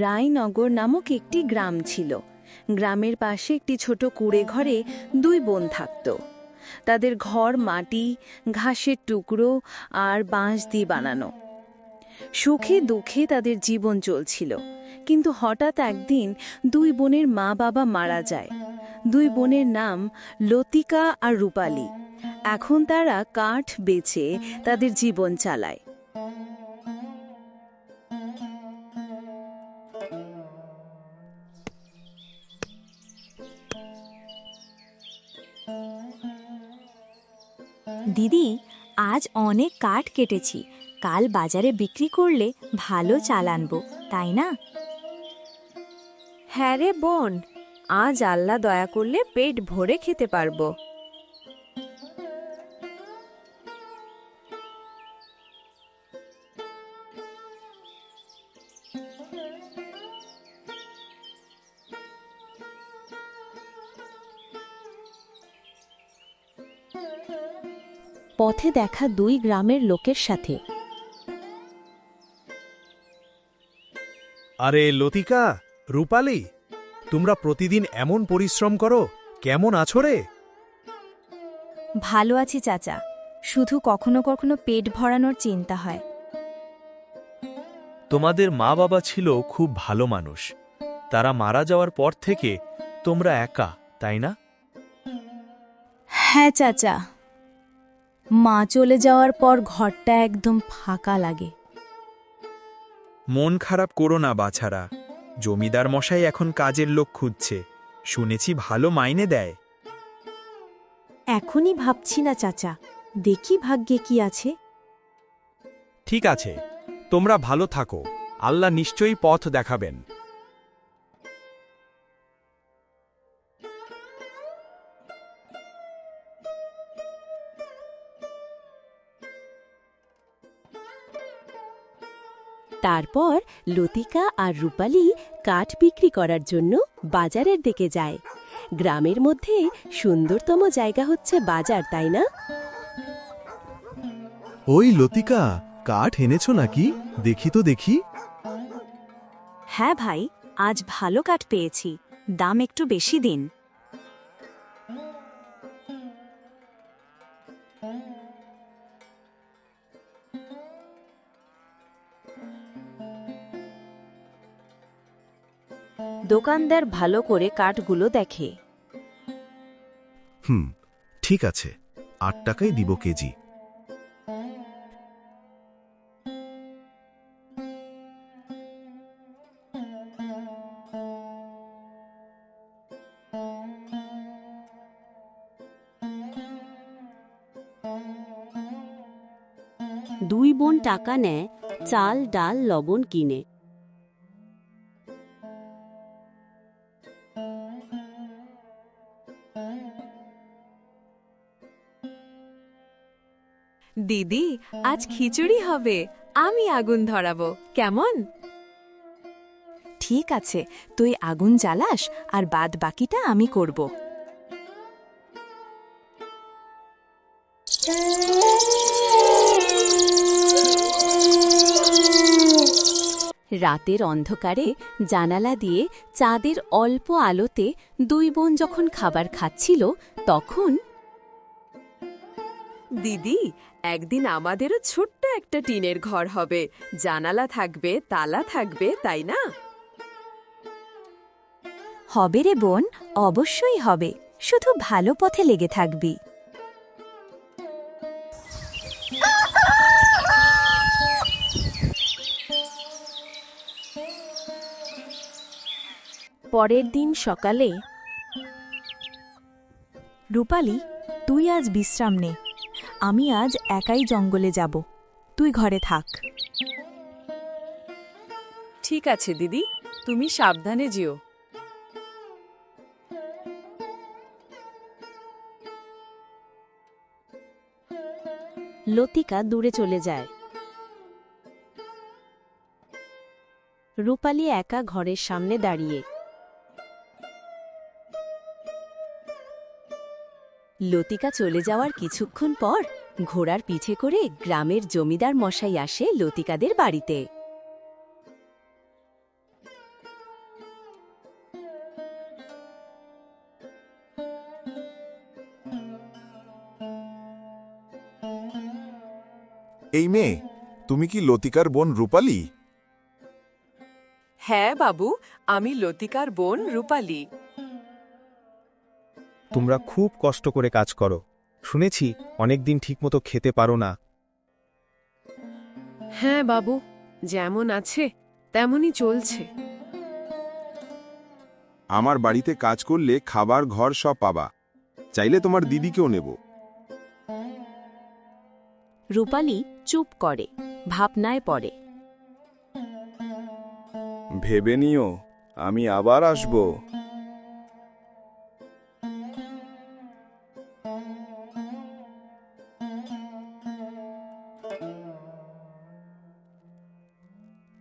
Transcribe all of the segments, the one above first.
রায়নগর নামক একটি গ্রাম ছিল। গ্রামের পাশে একটি ছোট কুঁড়ে ঘরে দুই বোন থাকত। তাদের ঘর মাটি, ঘাসের টুকরো আর বাঁশ দিয়ে বানানো। সুখে দুঃখে তাদের জীবন চলছিল, কিন্তু হঠাৎ একদিন দুই বোনের মা বাবা মারা যায়। দুই বোনের নাম লতিকা আর রূপালী। এখন তারা কাঠ বেচে তাদের জীবন চালায়। দিদি, আজ অনেক কাঠ কেটেছি। কাল বাজারে বিক্রি করলে ভালো চাল আনবো, তাই না? হ্যাঁ রে বোন, আজ আল্লাহ দয়া করলে পেট ভরে খেতে পারবো। পথে দেখা দুই গ্রামের লোকের সাথে। আরে লতিকা, রূপালী, তোমরা প্রতিদিন এমন পরিশ্রম করো, কেমন আছো রে? ভালো আছি চাচা, শুধু কখনো কখনো পেট ভরানোর চিন্তা হয়। তোমাদের মা বাবা ছিল খুব ভালো মানুষ। তারা মারা যাওয়ার পর থেকে তোমরা একা, তাই না? হ্যাঁ চাচা, মা চলে যাওয়ার পর ঘরটা একদম ফাঁকা লাগে। মন খারাপ করো না বাছারা, জমিদার মশাই এখন কাজের লোক খুঁজছে, শুনেছি ভালো মাইনে দেয়। এখনই ভাবছি না চাচা, দেখি ভাগ্যে কি আছে। ঠিক আছে, তোমরা ভালো থাকো, আল্লাহ নিশ্চয়ই পথ দেখাবেন। তারপর লতিকা আর রূপালী কাঠ বিক্রি করার জন্য বাজারের দিকে যায়। গ্রামের মধ্যে সুন্দরতম জায়গা হচ্ছে বাজার, তাই না? ওই লতিকা, কাঠ এনেছো নাকি? দেখি তো দেখি। হ্যাঁ ভাই, আজ ভালো কাঠ পেয়েছি, দাম একটু বেশি দিন। দোকানদার ভালো করে কাঠগুলো দেখে। ঠিক আছে, ৮ টাকাই দিব কেজি। দুই বোন টাকা নেয়, চাল ডাল লবণ কিনে। দিদি, আজ খিচুড়ি হবে, আমি আগুন ধরাবো, কেমন? ঠিক আছে, তুই আগুন জ্বালাস আর বাদ বাকিটা আমি করব। রাতের অন্ধকারে জানালা দিয়ে চাঁদের অল্প আলোতে দুই বোন যখন খাবার খাচ্ছিল, তখন দিদি, একদিন আমাদেরও ছোট্ট একটা টিনের ঘর হবে, জানালা থাকবে, তালা থাকবে, তাই না? হবে রে বোন, অবশ্যই হবে, শুধু ভালো পথে লেগে থাকবি। পরের দিন সকালে রূপালী, তুই আজ বিশ্রাম নে, আমি আজ একাই জঙ্গলে যাব, তুই ঘরে থাক। ঠিক আছে দিদি, তুমি সাবধানে যেও। লতিকা দূরে চলে যায়। রূপালী একা ঘরের সামনে দাঁড়িয়ে। লতিকা চলে যাওয়ার কিছুক্ষণ পর ঘোড়ার পিঠে করে গ্রামের জমিদার মশাই আসে লতিকাদের বাড়িতে। এই মেয়ে, তুমি কি লতিকার বোন রূপালী? হ্যাঁ বাবু, আমি লতিকার বোন রূপালী। তোমরা খুব কষ্ট করে কাজ করো। শুনেছি অনেকদিন ঠিকমতো খেতে পারো না। হ্যাঁ বাবু, যেমন আছে তেমনই চলছে। আমার বাড়িতে কাজ করলে খাবার ঘর সব পাবা, চাইলে তোমার দিদিকেও নেব। রূপালী চুপ করে, ভাবনায় পড়ে। ভেবে নিও, আমি আবার আসব।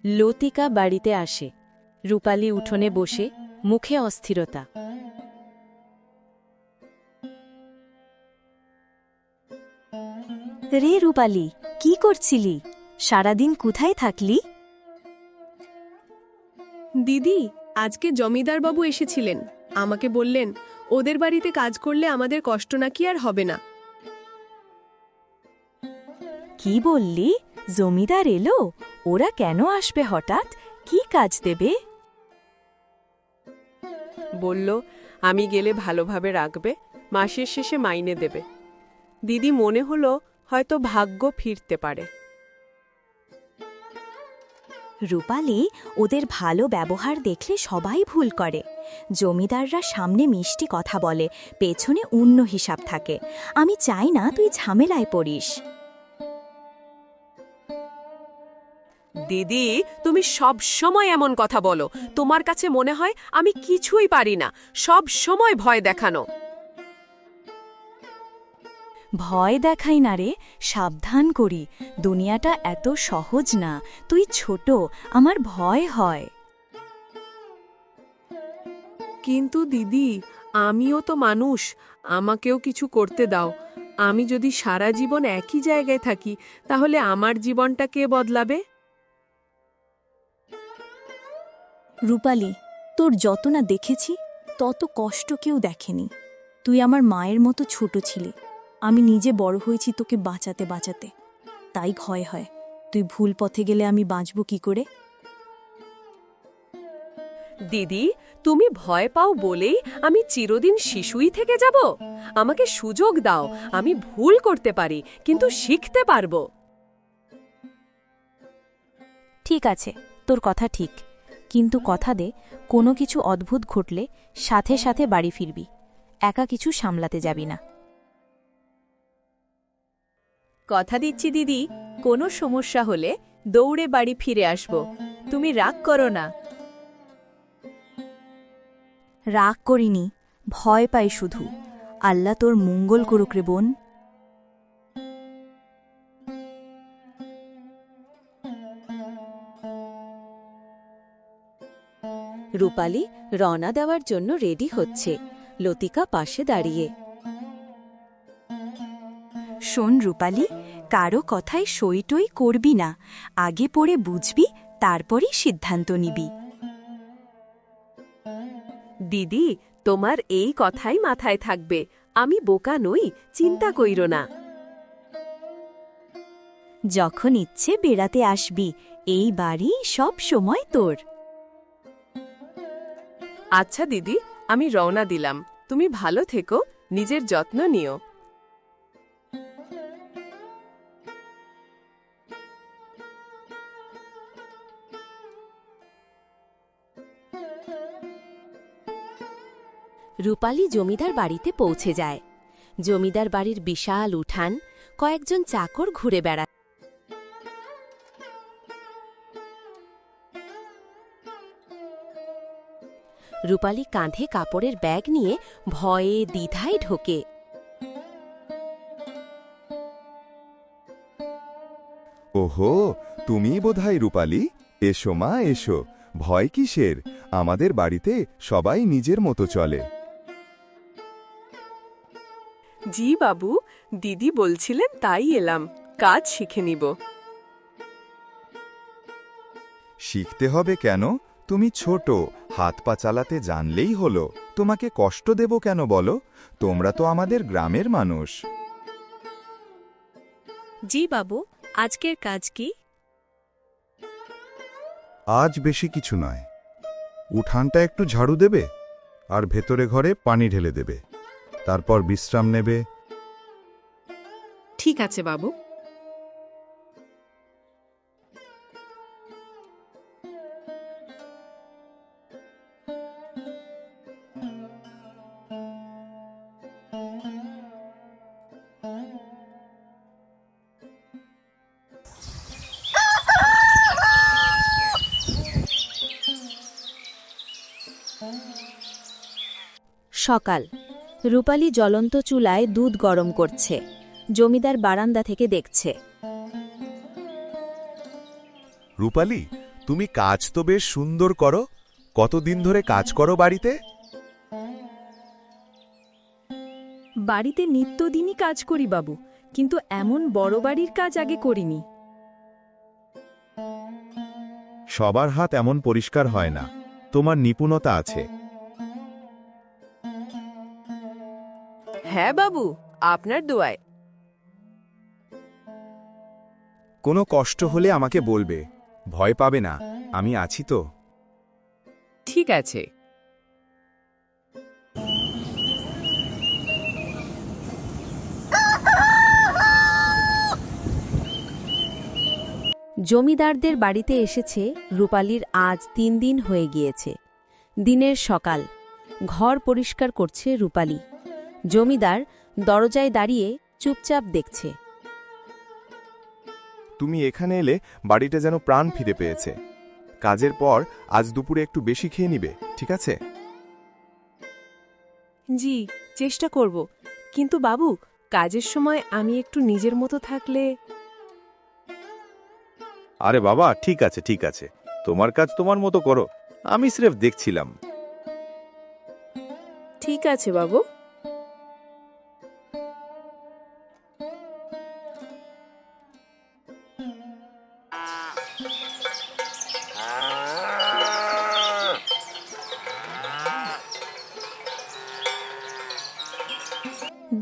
লতিকা বাড়িতে আসে। রূপালী উঠোনে বসে, মুখে অস্থিরতা। রে রূপালী, কি করছিলি? সারাদিন কোথায় থাকলি? দিদি, আজকে জমিদার বাবু এসেছিলেন। আমাকে বললেন ওদের বাড়িতে কাজ করলে আমাদের কষ্ট নাকি আর হবে না। কি বললি? জমিদার এলো? ওরা কেন আসবে হঠাৎ? কি কাজ দেবে? বলল আমি গেলে ভালোভাবে রাখবে, মাসের শেষে মাইনে দেবে। দিদি মনে হলো হয়তো ভাগ্য ফিরতে পারে। রূপালী, ওদের ভালো ব্যবহার দেখলে সবাই ভুল করে। জমিদাররা সামনে মিষ্টি কথা বলে, পেছনে অন্য হিসাব থাকে। আমি চাই না তুই ঝামেলায় পড়িস। দিদি, তুমি সব সময় এমন কথা বলো। তোমার কাছে মনে হয় আমি কিছুই পারি না, সব সময় ভয় দেখানো। ভয় দেখাই না রে, সাবধান করি। দুনিয়াটা এত সহজ না। তুই ছোট, আমার ভয় হয়। কিন্তু দিদি, আমিও তো মানুষ, আমাকেও কিছু করতে দাও। আমি যদি সারা জীবন একই জায়গায় থাকি, তাহলে আমার জীবনটা কে বদলাবে? রূপালী, তোর যত না দেখেছি তত কষ্ট কেউ দেখেনি। তুই আমার মায়ের মতো ছোট ছিলি। আমি নিজে বড় হয়েছি তোকে বাঁচাতে বাঁচাতে। তাই ভয় হয়, তুই ভুল পথে গেলে আমি বাঁচব কি করে? দিদি, তুমি ভয় পাও বলেই আমি চিরদিন শিশুই থেকে যাব? আমাকে সুযোগ দাও, আমি ভুল করতে পারি, কিন্তু শিখতে পারবো। ঠিক আছে, তোর কথা ঠিক, কিন্তু কথা দে, কোনো কিছু অদ্ভুত ঘটলে সাথে সাথে বাড়ি ফিরবি। একা কিছু সামলাতে যাবি না। কথা দিচ্ছি দিদি, কোনো সমস্যা হলে দৌড়ে বাড়ি ফিরে আসব। তুমি রাগ করো না। রাগ করিনি, ভয় পাই শুধু। আল্লাহ তোর মঙ্গল করুক রে বোন। রূপালী রওনা দেওয়ার জন্য রেডি হচ্ছে। লতিকা পাশে দাঁড়িয়ে। শোন রূপালী, কারো কথায় সইটই করবি না। আগে পড়ে বুঝবি, তারপরই সিদ্ধান্ত নিবি। দিদি, তোমার এই কথাই মাথায় থাকবে। আমি বোকা নই, চিন্তা কইরো না। যখন ইচ্ছে বেড়াতে আসবি, এই বাড়ি সব সময় তোর। আচ্ছা দিদি, আমি রওনা দিলাম। তুমি ভালো থেকো, নিজের যত্ন নিও। রূপালী জমিদার বাড়িতে পৌঁছে যায়। জমিদার বাড়ির বিশাল উঠান, কয়েকজন চাকর ঘুরে বেড়ায়। রূপালী কাঁধে কাপড়ের ব্যাগ নিয়ে ভয়ে দ্বিধায় ঢোকে। ওহো, তুমিই বোধহয় রূপালী। এসো মা, এসো। ভয় কিসের? আমাদের বাড়িতে সবাই নিজের মতো চলে। জি বাবু, দিদি বলছিলেন তাই এলাম, কাজ শিখে নিব। শিখতে হবে কেন? তুমি ছোট, হাত পা চালাতে জানলেই হলো। তোমাকে কষ্ট দেব কেন বলো? তোমরা তো আমাদের গ্রামের মানুষ। জি বাবু, আজকের কাজ কি? আজ বেশি কিছু নয়, উঠানটা একটু ঝাড়ু দেবে আর ভেতরে ঘরে পানি ঢেলে দেবে, তারপর বিশ্রাম নেবে। ঠিক আছে বাবু। সকাল। রূপালী জ্বলন্ত চুলায় দুধ গরম করছে। জমিদার বারান্দা থেকে দেখছে। রূপালী, তুমি কাজ তো বেশ সুন্দর করো। কতদিন ধরে কাজ করো বাড়িতে? বাড়িতে নিত্যদিনই কাজ করি বাবু, কিন্তু এমন বড় বাড়ির কাজ আগে করিনি। সবার হাত এমন পরিষ্কার হয় না, তোমার নিপুণতা আছে। হ্যাঁ বাবু, আপনার দোয়ায়। কোনো কষ্ট হলে আমাকে বলবে, ভয় পাবে না, আমি আছি তো। ঠিক আছে। জমিদারদের বাড়িতে এসেছে রূপালীর আজ 3 দিন হয়ে গিয়েছে। দিনের সকাল, ঘর পরিষ্কার করছে রূপালী। জমিদার দরজায় দাঁড়িয়ে চুপচাপ দেখছে। তুমি এখানে এলে বাড়িটা যেন প্রাণ ফিরে পেয়েছে। কাজের পর আজ দুপুরে একটু বেশি খেয়ে নিবে, ঠিক আছে? জি, চেষ্টা করব। কিন্তু বাবু, কাজের সময় আমি একটু নিজের মতো থাকলে। আরে বাবা, ঠিক আছে ঠিক আছে, তোমার কাজ তোমার মতো করো, আমি স্রেফ দেখছিলাম। ঠিক আছে বাবু।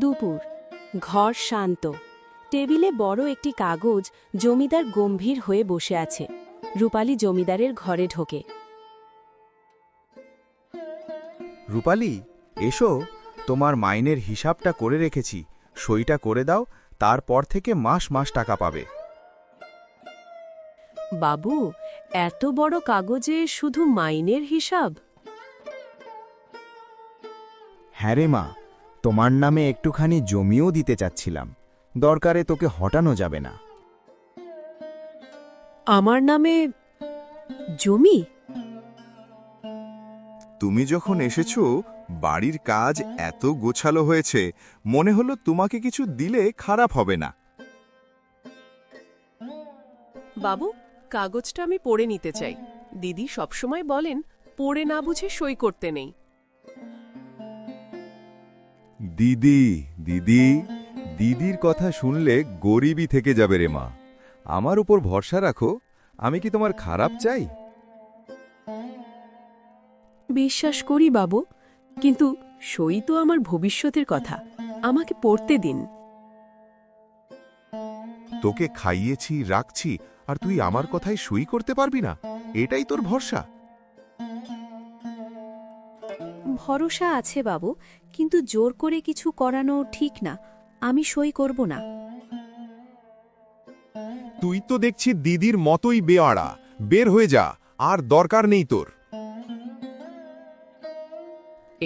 দুপুর, ঘর শান্ত। টেবিলে বড় একটি কাগজ। জমিদার গম্ভীর হয়ে বসে আছে। রূপালী জমিদারের ঘরে ঢোকে। রূপালী, এসো, তোমার মাইনের হিসাবটা করে রেখেছি, সইটা করে দাও, তারপর থেকে মাস মাস টাকা পাবে। বাবু, এত বড় কাগজে শুধু মাইনের হিসাব? হ্যাঁ রে মা, তোমার নামে একটুখানি জমিও দিতে চাচ্ছিলাম, দরকারে তোকে হটানো যাবে না। আমার নামে জমি? তুমি যখন এসেছো, বাড়ির কাজ এত গোছালো হয়েছে, মনে হলো তোমাকে কিছু দিলে খারাপ হবে না। বাবু, কাগজটা আমি পড়ে নিতে চাই। দিদি সবসময় বলেন, পড়ে না বুঝে সই করতে নেই। দিদি দিদি দিদির কথা শুনলে গরিবই থেকে যাবে রে মা। আমার উপর ভরসা রাখো, আমি কি তোমার খারাপ চাই? বিশ্বাস করি বাবু, কিন্তু সই তো আমার ভবিষ্যতের কথা, আমাকে পড়তে দিন। তোকে খাইয়েছি, রাখছি, আর তুই আমার কথায় সই করতে পারবি না? এটাই তোর ভরসা? ভরসা আছে বাবু, কিন্তু জোর করে কিছু করানো ঠিক না। আমি সই করব না। তুই তো দেখছি দিদির মতোই বেয়াড়া। বের হয়ে যা, আর দরকার নেই তোর।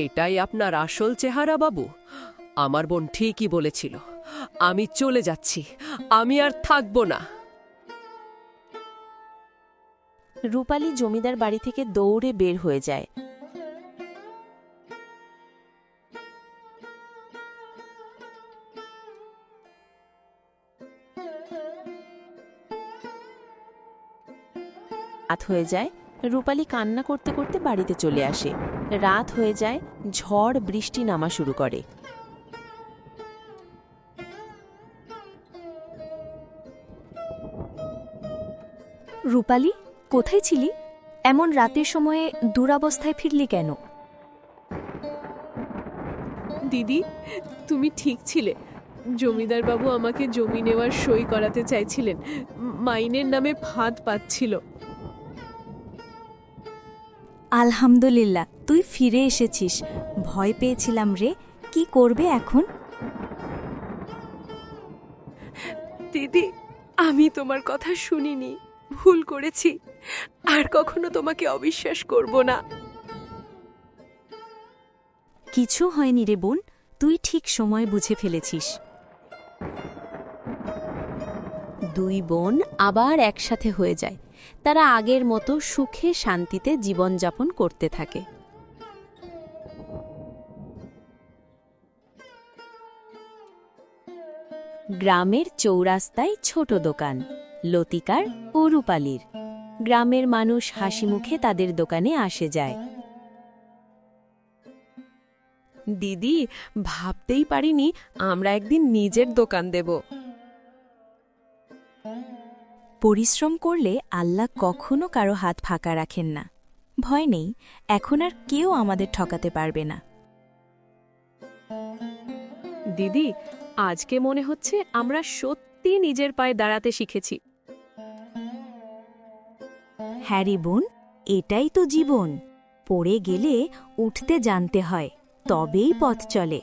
এটাই আপনার আসল চেহারা বাবু? আমার বোন ঠিকই বলেছিল। আমি চলে যাচ্ছি, আমি আর থাকব না। রূপালী জমিদার বাড়ি থেকে দৌড়ে বের হয়ে যায়। রাত হয়ে যায়। রূপালী কান্না করতে করতে বাড়িতে চলে আসে। রাত হয়ে যায়, ঝড় বৃষ্টি নামা শুরু করে। রূপালী, কোথায় ছিলি? এমন রাতের সময়ে দুরাবস্থায় ফিরলি কেন? দিদি, তুমি ঠিক ছিলে। জমিদার বাবু আমাকে জমি নেওয়ার সই করাতে চাইছিলেন, মাইনের নামে ফাঁদ পাচ্ছিল। আলহামদুলিল্লাহ, তুই ফিরে এসেছিস। ভয় পেয়েছিলাম রে, কি করবে এখন? দিদি, আমি তোমার কথা শুনিনি, ভুল করেছি, আর কখনো তোমাকে অবিশ্বাস করব না। কিছু হয়নি রে বোন, তুই ঠিক সময় বুঝে ফেলেছিস। দুই বোন আবার একসাথে হয়ে যায়। তারা আগের মতো সুখে শান্তিতে জীবনযাপন করতে থাকে। গ্রামের চৌরাস্তায় ছোট দোকান, লতিকার ও রূপালীর। গ্রামের মানুষ হাসি মুখে তাদের দোকানে আসে যায়। দিদি, ভাবতেই পারিনি আমরা একদিন নিজের দোকান দেব। পরিশ্রম করলে আল্লাহ কখনো কারো হাত ফাঁকা রাখেন না। ভয় নেই, এখন আর কেউ আমাদের ঠকাতে পারবে না। দিদি, আজকে মনে হচ্ছে আমরা সত্যি নিজের পায়ে দাঁড়াতে শিখেছি। হ্যারি বোন, এটাই তো জীবন। পড়ে গেলে উঠতে জানতে হয়, তবেই পথ চলে।